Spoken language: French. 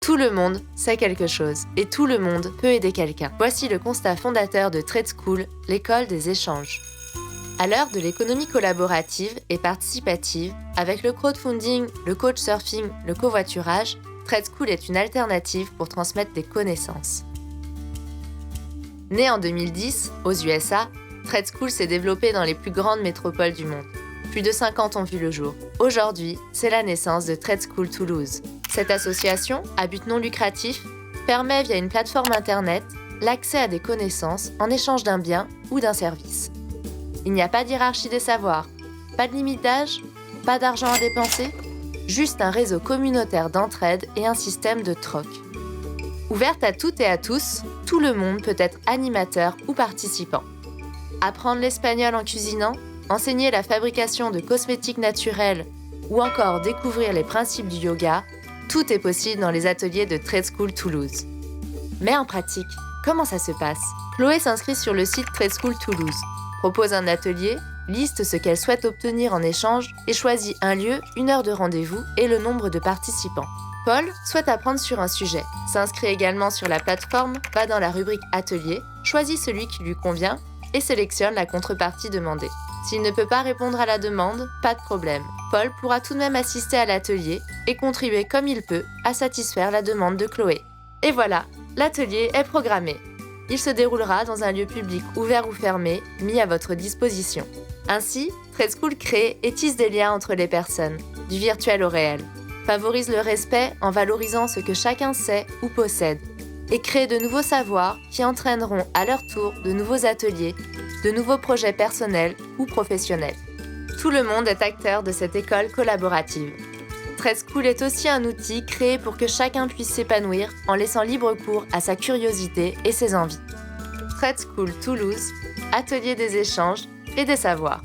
Tout le monde sait quelque chose et tout le monde peut aider quelqu'un. Voici le constat fondateur de Trade School, l'école des échanges. À l'heure de l'économie collaborative et participative, avec le crowdfunding, le couchsurfing, le covoiturage, Trade School est une alternative pour transmettre des connaissances. Né en 2010, aux USA, Trade School s'est développé dans les plus grandes métropoles du monde. Plus de 50 ont vu le jour. Aujourd'hui, c'est la naissance de Trade School Toulouse. Cette association, à but non lucratif, permet via une plateforme internet l'accès à des connaissances en échange d'un bien ou d'un service. Il n'y a pas d'hiérarchie des savoirs, pas de limite d'âge, pas d'argent à dépenser, juste un réseau communautaire d'entraide et un système de troc. Ouverte à toutes et à tous, tout le monde peut être animateur ou participant. Apprendre l'espagnol en cuisinant, enseigner la fabrication de cosmétiques naturels ou encore découvrir les principes du yoga, tout est possible dans les ateliers de Trade School Toulouse. Mais en pratique, comment ça se passe ? Chloé s'inscrit sur le site Trade School Toulouse, propose un atelier, liste ce qu'elle souhaite obtenir en échange et choisit un lieu, une heure de rendez-vous et le nombre de participants. Paul souhaite apprendre sur un sujet, s'inscrit également sur la plateforme, va dans la rubrique Atelier, choisit celui qui lui convient et sélectionne la contrepartie demandée. S'il ne peut pas répondre à la demande, pas de problème. Paul pourra tout de même assister à l'atelier et contribuer comme il peut à satisfaire la demande de Chloé. Et voilà, l'atelier est programmé. Il se déroulera dans un lieu public ouvert ou fermé, mis à votre disposition. Ainsi, Trade School crée et tisse des liens entre les personnes, du virtuel au réel, favorise le respect en valorisant ce que chacun sait ou possède, et crée de nouveaux savoirs qui entraîneront à leur tour de nouveaux ateliers, de nouveaux projets personnels ou professionnels. Tout le monde est acteur de cette école collaborative. Trade School est aussi un outil créé pour que chacun puisse s'épanouir en laissant libre cours à sa curiosité et ses envies. Trade School Toulouse, atelier des échanges et des savoirs.